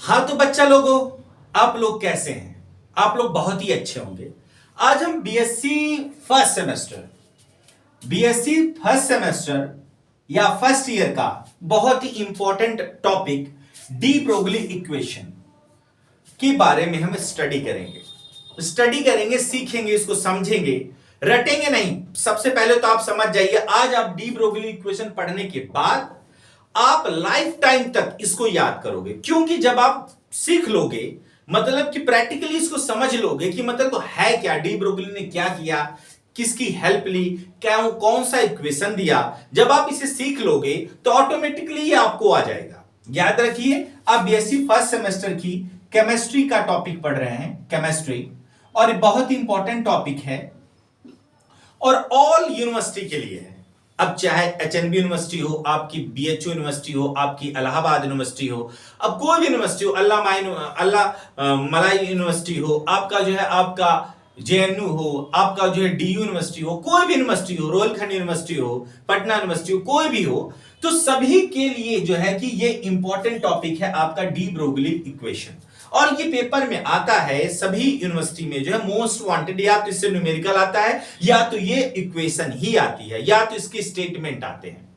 हाँ तो बच्चा लोगों, आप लोग कैसे हैं? आप लोग बहुत ही अच्छे होंगे। आज हम बीएससी फर्स्ट सेमेस्टर या फर्स्ट ईयर का बहुत ही important topic de Broglie equation के बारे में हम स्टडी करेंगे, सीखेंगे, इसको समझेंगे, रटेंगे नहीं। सबसे पहले तो आप समझ जाइए, आज आप डी ब्रोगली इक्वेशन पढ़ने के बाद आप लाइफ टाइम तक इसको याद करोगे, क्योंकि जब आप सीख लोगे, मतलब कि प्रैक्टिकली इसको समझ लोगे कि मतलब तो है क्या, डी ब्रोगली ने क्या किया, किसकी हेल्प ली, क्या कौन सा इक्वेशन दिया। जब आप इसे सीख लोगे तो ऑटोमेटिकली ये आपको आ जाएगा। याद रखिए, आप बीएससी फर्स्ट सेमेस्टर की केमिस्ट्री का टॉपिक पढ़ रहे हैं, केमिस्ट्री, और ये बहुत ही इंपॉर्टेंट टॉपिक है और ऑल यूनिवर्सिटी के लिए है। अब चाहे एचएनबी यूनिवर्सिटी हो, आपकी बीएचयू यूनिवर्सिटी हो, आपकी इलाहाबाद यूनिवर्सिटी हो, अब कोई भी यूनिवर्सिटी हो, अल्लाह मलाई यूनिवर्सिटी हो, आपका जो है आपका जेएनयू हो, आपका जो है डीयू यूनिवर्सिटी हो, कोई भी यूनिवर्सिटी हो, रोहिलखंड यूनिवर्सिटी हो, पटना यूनिवर्सिटी हो, कोई भी हो, तो सभी के लिए जो है कि ये इंपॉर्टेंट टॉपिक है आपका डी ब्रोगली इक्वेशन। और ये पेपर में आता है सभी यूनिवर्सिटी में, जो है मोस्ट वांटेड, या तो इससे न्यूमेरिकल आता है, या तो ये इक्वेशन ही आती है, या तो इसके स्टेटमेंट आते हैं।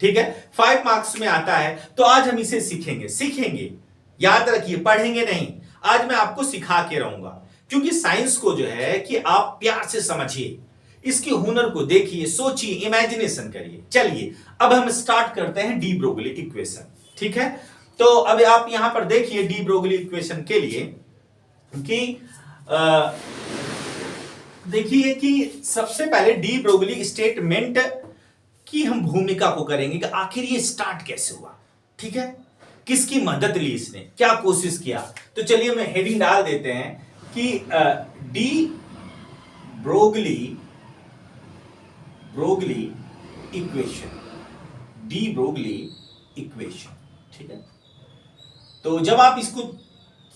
ठीक है, 5 मार्क्स में आता है। तो आज हम इसे सीखेंगे। याद रखिए, पढ़ेंगे नहीं, आज मैं आपको सिखा के रहूंगा, क्योंकि साइंस को जो है कि आप प्यार से समझिए, इसके हुनर को देखिए, सोचिए, इमेजिनेशन करिए। चलिए अब हम स्टार्ट करते हैं डी ब्रोगली इक्वेशन। ठीक है, तो अब आप यहां पर देखिए डी ब्रोगली इक्वेशन के लिए कि देखिए कि सबसे पहले डी ब्रोगली स्टेटमेंट की हम भूमिका को करेंगे कि आखिर ये स्टार्ट कैसे हुआ। ठीक है, किसकी मदद ली इसने, क्या कोशिश किया। तो चलिए मैं हेडिंग डाल देते हैं कि डी ब्रोगली इक्वेशन। ठीक है, तो जब आप इसको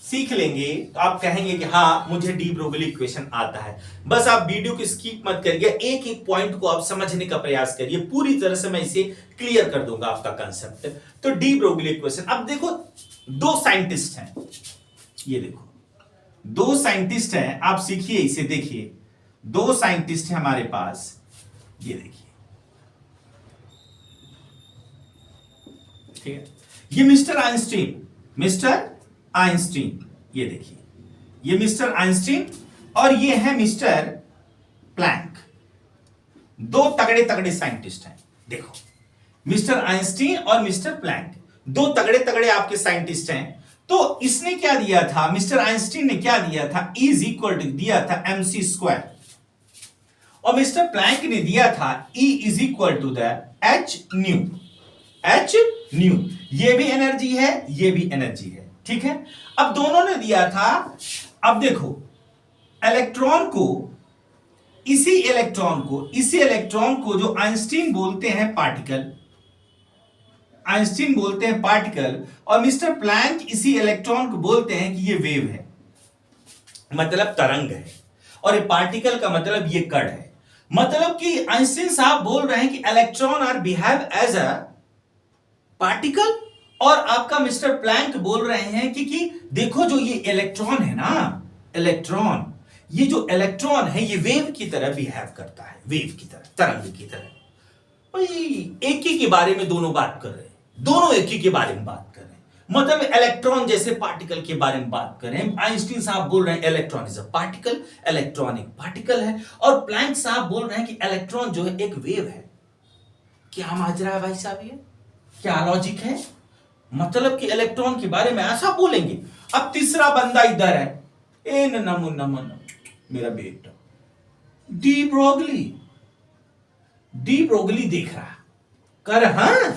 सीख लेंगे तो आप कहेंगे कि हाँ मुझे डी ब्रोगली इक्वेशन आता है। बस आप वीडियो को स्किप मत करिए, एक एक पॉइंट को आप समझने का प्रयास करिए, पूरी तरह से मैं इसे क्लियर कर दूंगा आपका कंसेप्ट। तो डी ब्रोगली इक्वेशन, अब देखो दो साइंटिस्ट हैं, ये देखो दो साइंटिस्ट हैं, आप सीखिए इसे, देखिए दो साइंटिस्ट हैं हमारे पास, ये देखिए। ठीक है, ये मिस्टर आइंस्टीन, ये देखिए, ये मिस्टर आइंस्टीन और ये है मिस्टर प्लैंक। दो तगड़े तगड़े साइंटिस्ट हैं। देखो, मिस्टर आइंस्टीन और मिस्टर प्लैंक दो तगड़े तगड़े आपके साइंटिस्ट हैं। तो इसने क्या दिया था, मिस्टर आइंस्टीन ने क्या दिया था, इज इक्वल टू दिया था mc स्क्वायर, और मिस्टर प्लैंक ने दिया था E is equal to the h nu. ये भी एनर्जी है, ये भी एनर्जी है। ठीक है, अब दोनों ने दिया था, अब देखो इलेक्ट्रॉन को, इसी इलेक्ट्रॉन को जो आइंस्टीन बोलते हैं पार्टिकल, और मिस्टर प्लैंक इसी इलेक्ट्रॉन को बोलते हैं कि ये वेव है, मतलब तरंग है, और ये पार्टिकल का मतलब ये कण है। मतलब कि आइंस्टीन साहब बोल रहे हैं कि electron are behave as a particle, और आपका मिस्टर प्लैंक बोल रहे हैं कि देखो जो ये इलेक्ट्रॉन है ना, ये जो इलेक्ट्रॉन है ये वेव की तरह बिहेव करता है, वेव की तरह, तरंग की तरह। भाई एक ही के बारे में दोनों बात कर रहे हैं, दोनों एक ही के बारे में बात कर रहे हैं, मतलब इलेक्ट्रॉन जैसे पार्टिकल के बारे में बात कर रहे हैं। आइंस्टीन साहब बोल रहे हैं electron is a particle, electron एक पार्टिकल है, और प्लैंक साहब बोल रहे हैं कि इलेक्ट्रॉन जो है एक वेव है। क्या माजरा है भाई साहब, ये क्या लॉजिक है? मतलब कि इलेक्ट्रॉन के बारे में ऐसा बोलेंगे। अब तीसरा बंदा इधर है, ए नमन मेरा बेटा, डी ब्रोगली देख रहा कर, हाँ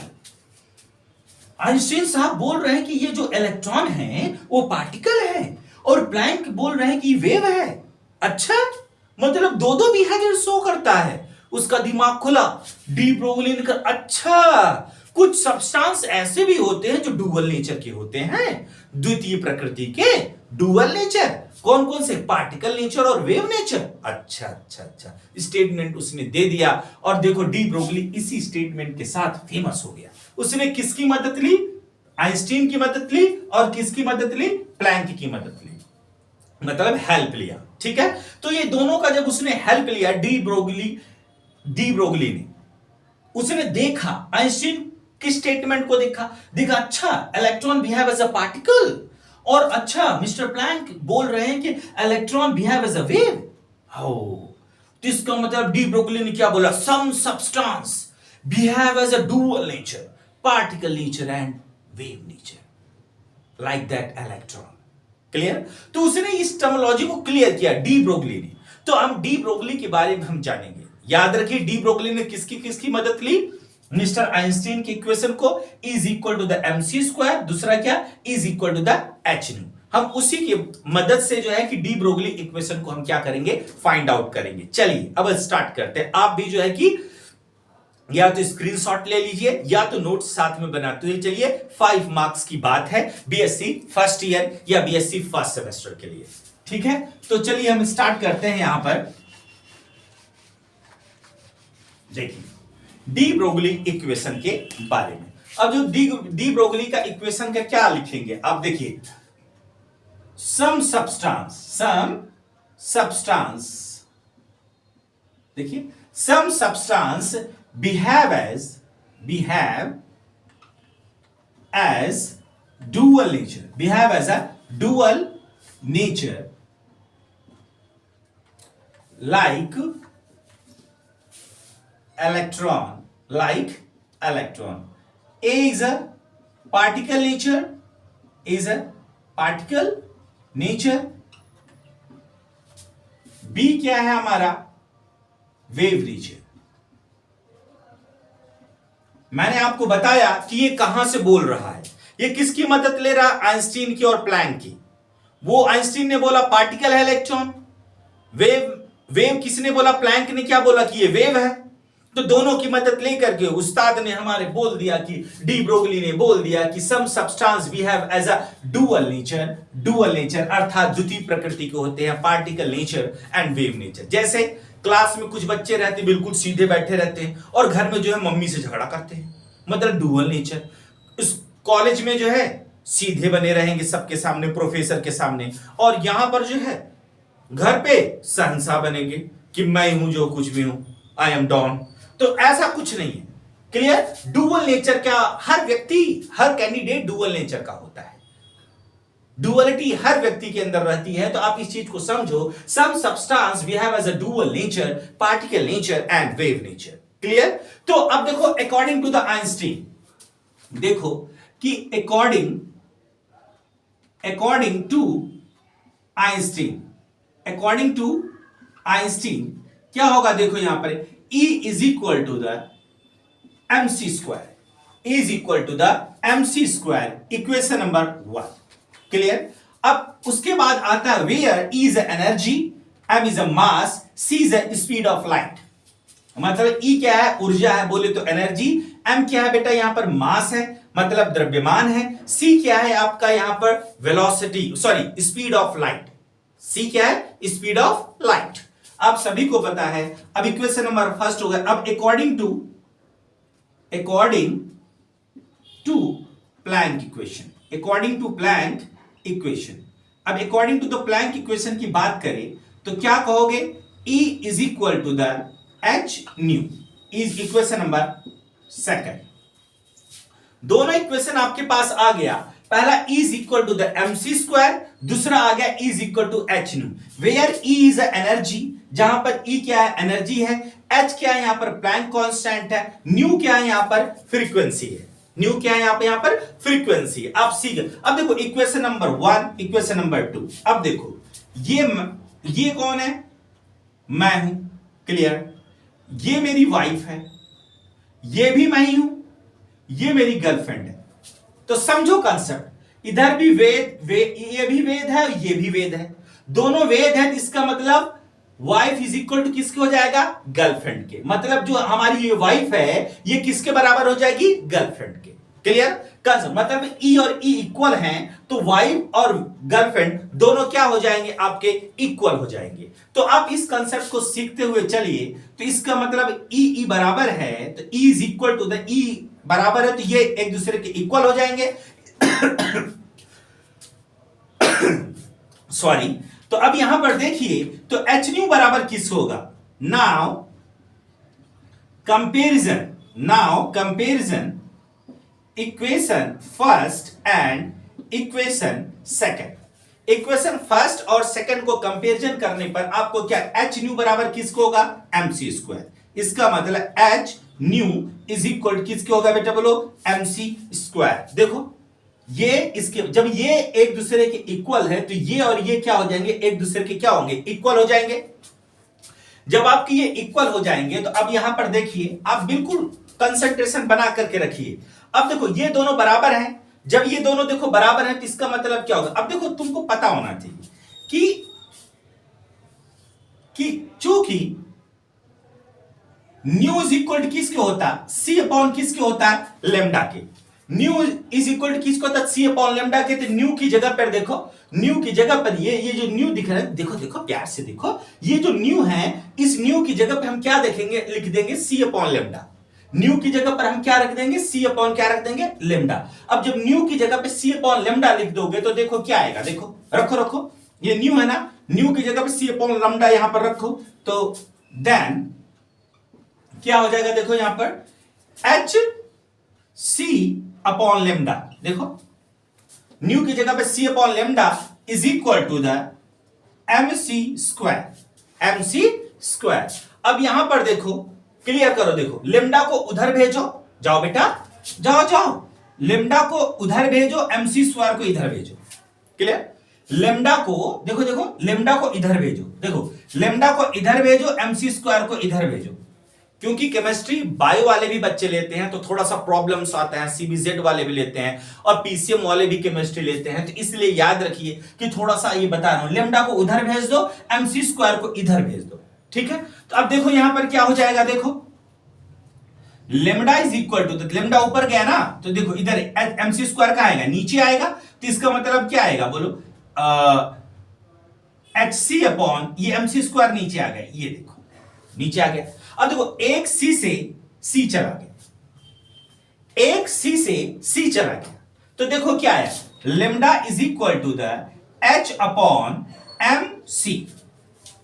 आइंस्टीन साहब बोल रहे हैं कि ये जो इलेक्ट्रॉन है वो पार्टिकल है, और प्लैंक बोल रहे हैं कि वेव है। अच्छा, मतलब दो बिहेवियर शो करता है, उसका दिमाग खुला, डी ब्रोगली ने कहा अच्छा कुछ सब्सटेंस ऐसे भी होते हैं जो डुअल नेचर के होते हैं, द्वितीय प्रकृति के डुअल नेचर। कौन कौन से, पार्टिकल नेचर और वेव नेचर। अच्छा स्टेटमेंट उसने दे दिया, और देखो डी ब्रोगली इसी स्टेटमेंट के साथ फेमस हो गया। उसने किसकी मदद ली, आइंस्टीन की मदद ली और किसकी मदद ली, प्लैंक की मदद ली, मतलब हेल्प लिया, ठीक है। तो ये दोनों का जब उसने हेल्प लिया डी ब्रोगली ने, उसने देखा आइंस्टीन की स्टेटमेंट को, देखा अच्छा electron behave as a particle, और अच्छा मिस्टर प्लैंक बोल रहे हैं कि electron behave as a wave. तो इसका मतलब डी ब्रोगली ने क्या बोला, some substance behave as a dual nature, particle nature and wave nature, like that electron. Clear? तो उसने इस टर्मिनोलॉजी को क्लियर किया डी ब्रोगली ने। तो हम डी ब्रोगली के बारे में हम जानेंगे। याद रखिए डी ब्रोगली ने किसकी मदद ली, मिस्टर आइंस्टीन की इक्वेशन को, is equal to the mc square, दूसरा क्या, is equal to the h nu. हम उसी की मदद से जो है कि डी ब्रोगली इक्वेशन को हम क्या करेंगे, फाइंड आउट करेंगे। चलिए अब स्टार्ट करते हैं। आप भी जो है कि या तो स्क्रीनशॉट ले लीजिए या तो नोट्स साथ में बनाते हुए चलिए। 5 मार्क्स की बात है बीएससी फर्स्ट ईयर या बीएससी फर्स्ट सेमेस्टर के लिए, ठीक है। तो चलिए हम स्टार्ट करते हैं। यहां पर देखिए डी ब्रोगली इक्वेशन के बारे में। अब जो डी ब्रोगली का इक्वेशन का क्या लिखेंगे आप देखिए, सम सब्सटेंस देखिए, some substance behave as dual nature, behave as a dual nature, like electron, A is a particle nature, B क्या है हमारा, वेव नेचर। मैंने आपको बताया कि ये कहां से बोल रहा है, ये किसकी मदद ले रहा है, आइंस्टीन की और प्लैंक की। वो आइंस्टीन ने बोला पार्टिकल है इलेक्ट्रॉन, वेव किसने बोला, प्लैंक ने क्या बोला कि ये वेव है। तो दोनों की मदद लेकर के उस्ताद ने हमारे बोल दिया कि डी ब्रोगली ने बोल दिया कि some substance behave as a dual nature अर्थात द्वितीय प्रकृति के होते हैं, particle nature and wave nature. जैसे क्लास में कुछ बच्चे रहते बिल्कुल सीधे बैठे रहते हैं और घर में जो है मम्मी से झगड़ा करते हैं, मतलब डुअल नेचर। इस कॉलेज में जो है सीधे बने रहेंगे सबके सामने, प्रोफेसर के सामने, और यहां पर जो है घर पे शहंशाह बनेंगे कि मैं हूं जो कुछ भी हूं, आई एम डॉन। तो ऐसा कुछ नहीं है। क्लियर? डुअल नेचर का हर व्यक्ति, हर कैंडिडेट डुअल नेचर का होता है, डुअलिटी हर व्यक्ति के अंदर रहती है। तो आप इस चीज को समझो, some substance behave as a dual nature, particle nature and wave nature. Clear? तो अब देखो अकॉर्डिंग टू द आइंस्टीन, देखो कि अकॉर्डिंग टू आइंस्टीन क्या होगा, देखो यहां पर E is equal to the mc square, equation number 1। Clear? अब उसके बाद आता है where E is energy, M is a mass, C is a speed of light. मतलब E क्या है, ऊर्जा है बोले तो एनर्जी, M क्या है बेटा यहां पर मास है मतलब द्रव्यमान है, C क्या है आपका यहां पर स्पीड ऑफ लाइट। C क्या है, स्पीड ऑफ लाइट। आप सभी को पता है। अब इक्वेशन नंबर फर्स्ट हो गया। अब अकॉर्डिंग टू प्लैंक इक्वेशन, अब according to the Planck equation की बात करें तो क्या कहोगे, E is equal to the h nu, is equation number second. दोनों इक्वेशन आपके पास आ गया। पहला E is equal to the mc square, दूसरा आ गया E is equal to h nu, where E is energy, जहां पर E क्या है, एनर्जी है, h क्या है यहां पर प्लैंक कांस्टेंट है, न्यू क्या है यहां पर, फ्रीक्वेंसी है, न्यू क्या है यहां पर फ्रीक्वेंसी। आप सीख, अब देखो इक्वेशन नंबर 1, इक्वेशन नंबर 2। अब देखो ये कौन है, मैं हूं। क्लियर? ये मेरी वाइफ है, ये भी मैं ही हूं, ये मेरी गर्लफ्रेंड है। तो समझो कंसेप्ट, इधर भी ये भी वेद है और ये भी वेद है, दोनों वेद है। इसका मतलब वाइफ इज इक्वल टू किसके हो जाएगा, गर्लफ्रेंड के। मतलब जो हमारी ये वाइफ है ये किसके बराबर हो जाएगी, गर्लफ्रेंड के। क्लियर? कंसेप्ट मतलब E और E इक्वल हैं तो वाइफ और गर्लफ्रेंड दोनों क्या हो जाएंगे, आपके इक्वल हो जाएंगे। तो आप इस कंसेप्ट को सीखते हुए चलिए। तो इसका मतलब E बराबर है तो E is equal to the E बराबर है तो ये एक दूसरे के इक्वल हो जाएंगे। सॉरी। तो अब यहां पर देखिए, तो एच न्यू बराबर किस होगा? Now comparison equation first and equation second. Equation first और सेकंड को कंपेरिजन करने पर आपको क्या एच न्यू बराबर किसको होगा? MC square. इसका मतलब एच न्यू इज इक्वल किसके होगा बेटा? बोलो एमसी स्क्वायर। देखो ये इसके जब ये एक दूसरे के इक्वल है तो ये और ये क्या हो जाएंगे? एक दूसरे के क्या होंगे? इक्वल हो जाएंगे। जब आपके ये इक्वल हो जाएंगे तो अब यहां पर देखिए, आप बिल्कुल कंसंट्रेशन बना करके रखिए। अब देखो ये दोनों बराबर हैं। जब ये दोनों देखो बराबर हैं तो इसका मतलब क्या होगा? अब देखो तुमको पता होना चाहिए कि चूंकि न्यू इज इक्वल किसके होता है? सी अपॉन किसके होता है? लेमडा के। न्यू इज इक्वल किसको होता है? सी अपॉन लेमडा के। तो न्यू की जगह पर देखो, न्यू की जगह पर ये जो न्यू दिख रहा है, देखो देखो प्यार से देखो, ये जो न्यू है इस न्यू की जगह पर हम क्या देखेंगे? लिख देंगे सी अपॉन लेमडा। न्यू की जगह पर हम क्या रख देंगे? सी अपॉन क्या रख देंगे? लेमडा। अब जब न्यू की जगह पे सी अपॉन लेमडा लिख दोगे तो देखो क्या आएगा? देखो रखो रखो, ये न्यू है ना, न्यू की जगह पे सी अपॉन लेमडा यहां पर रखो तो देन क्या हो जाएगा? देखो यहां पर एच सी अपॉन लेमडा। देखो न्यू की जगह पे c upon lambda is equal to the mc square. Mc square. अब यहां पर देखो, क्लियर करो, देखो लेमडा को उधर भेजो, जाओ बेटा जाओ जाओ, लेमडा को उधर भेजो, एमसी स्क्वायर को इधर भेजो। क्लियर? लेमडा को देखो देखो, लेमडा को इधर भेजो, देखो लेमडा को इधर भेजो, एमसी स्क्वायर को इधर भेजो। क्योंकि केमिस्ट्री बायो वाले भी बच्चे लेते हैं तो थोड़ा सा प्रॉब्लम्स आता है, सीबीजेड वाले भी लेते हैं और पीसीएम वाले भी केमिस्ट्री लेते हैं, तो इसलिए याद रखिए कि थोड़ा सा ये बता रहा हूं, लेमडा को उधर भेज दो, एमसी स्क्वायर को इधर भेज दो। ठीक है? तो अब देखो यहां पर क्या हो जाएगा? देखो lambda is equal to, lambda ऊपर गया ना, तो देखो इधर एमसी स्क्वायर का आएगा, नीचे आएगा, तो इसका मतलब क्या आएगा? बोलो एच सी अपॉन ये एमसी स्क्वायर नीचे आ गया, ये देखो नीचे आ गया। अब देखो एक सी से सी चला गया, एक सी से सी चला गया, तो देखो क्या है? Lambda is equal to the H upon M C.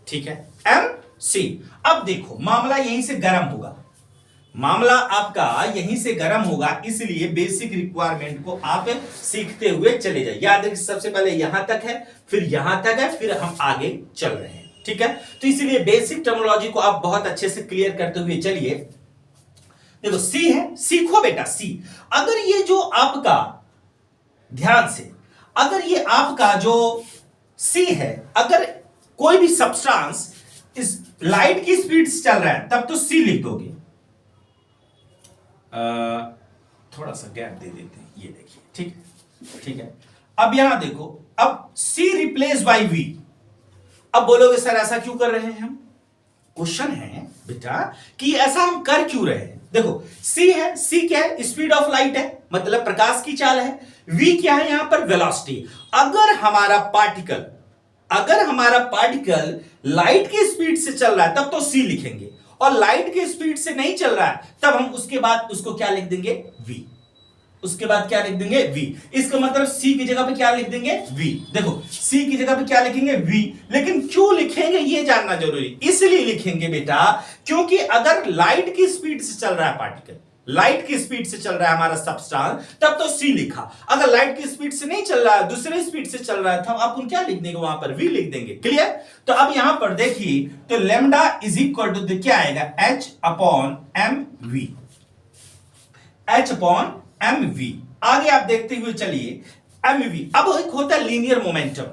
ठीक है? M C. अब देखो मामला यहीं से गर्म होगा, मामला आपका यहीं से गर्म होगा, इसलिए बेसिक रिक्वायरमेंट को आप सीखते हुए चले जाइए। याद रखिए सबसे पहले यहां तक है, फिर यहां तक है, फिर हम आगे चल रहे हैं। ठीक है? तो इसलिए बेसिक टर्मिनोलॉजी को आप बहुत अच्छे से क्लियर करते हुए चलिए। देखो सी है, सीखो बेटा सी। अगर ये जो आपका, ध्यान से, अगर ये आपका जो सी है, अगर कोई भी सब्सटेंस इस लाइट की स्पीड से चल रहा है तब तो सी लिख दोगे। थोड़ा सा गैप दे देते हैं, ये देखिए। ठीक है? ठीक है? अब यहां देखो, अब सी रिप्लेस बाय वी। अब बोलोगे सर ऐसा क्यों कर रहे हैं हम? क्वेश्चन है बेटा कि ऐसा हम कर क्यों रहे हैं। देखो सी है, सी क्या है? स्पीड ऑफ लाइट है, मतलब प्रकाश की चाल है। वी क्या है यहां पर? वेलोसिटी। अगर हमारा पार्टिकल लाइट की स्पीड से चल रहा है तब तो सी लिखेंगे, और लाइट की स्पीड से नहीं चल रहा है तब हम उसके बाद उसको क्या लिख देंगे? वी। उसके बाद क्या लिख देंगे? वी। इसका मतलब सी की जगह पे क्या लिख देंगे? वी। देखो सी की जगह पे क्या लिखेंगे? वी। लेकिन क्यों लिखेंगे ये जानना जरूरी। इसलिए लिखेंगे बेटा क्योंकि अगर लाइट की स्पीड से चल रहा है पार्टिकल, लाइट की स्पीड से चल रहा है हमारा सब्सटेंस, तब तो सी लिखा। अगर लाइट की स्पीड से नहीं चल रहा है, दूसरे स्पीड से चल रहा है, तो आप क्या लिख देंगे? वहां पर वी लिख देंगे। क्लियर? तो अब यहां पर देखिए, तो लेमडा इज इक्वल टू क्या आएगा? H upon M V. H upon M V. आगे आप देखते हुए चलिए, एम वी। अब एक होता है लीनियर मोमेंटम।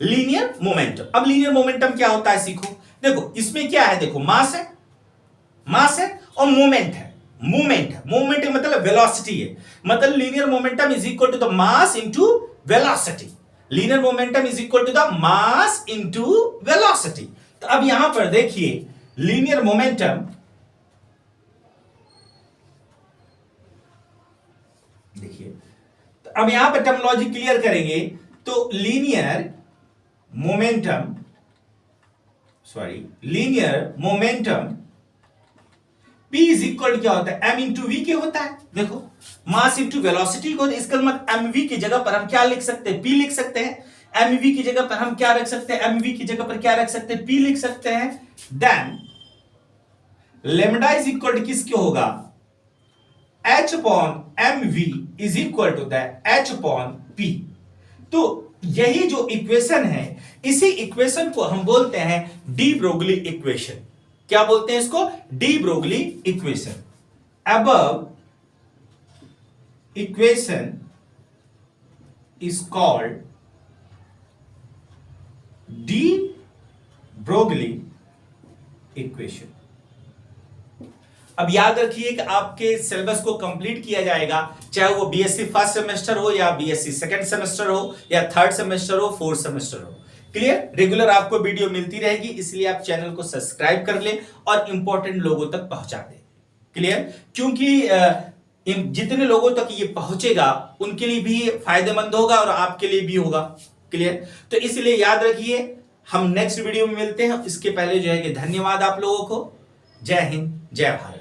लीनियर मोमेंटम, अब लीनियर मोमेंटम क्या होता है सीखो। देखो इसमें क्या है? देखो मास है, मास है और मोमेंट है। मूवमेंट है, मूवमेंट मतलब वेलोसिटी है, मतलब linear momentum is equal to the mass into velocity. Linear momentum is equal to the mass into velocity. तो अब यहां पर देखिए लीनियर मोमेंटम, देखिए तो अब यहां पर टर्मिनोलॉजी क्लियर करेंगे। तो linear momentum P is equal क्या होता है, m इंटू वी के होता है। देखो मास इंटू वेलोसिटी को, इसका मतलब mv की जगह पर हम क्या लिख सकते हैं, p लिख सकते हैं। mv की जगह पर हम क्या रख सकते हैं, mv की जगह पर क्या रख सकते हैं, p लिख सकते हैं। Then lambda is equal to किसके होगा, h upon mv is equal to the h upon p। तो यही जो इक्वेशन है, इसी इक्वेशन को हम बोलते हैं डी ब्रोगली इक्वेशन। क्या बोलते हैं इसको, D Broglie equation. Above equation is called D Broglie equation. अब याद रखिए कि आपके सिलेबस को कंप्लीट किया जाएगा, चाहे वो बीएससी फर्स्ट सेमेस्टर हो या बीएससी सेकंड सेमेस्टर हो या थर्ड सेमेस्टर हो, फोर्थ सेमेस्टर हो। क्लियर, रेगुलर आपको वीडियो मिलती रहेगी, इसलिए आप चैनल को सब्सक्राइब कर ले और इंपॉर्टेंट लोगों तक पहुंचा दे। क्लियर, क्योंकि जितने लोगों तक ये पहुंचेगा उनके लिए भी फायदेमंद होगा और आपके लिए भी होगा। क्लियर, तो इसलिए याद रखिए, हम नेक्स्ट वीडियो में मिलते हैं। इसके पहले जो है कि धन्यवाद आप लोगों को। जय हिंद, जय भारत।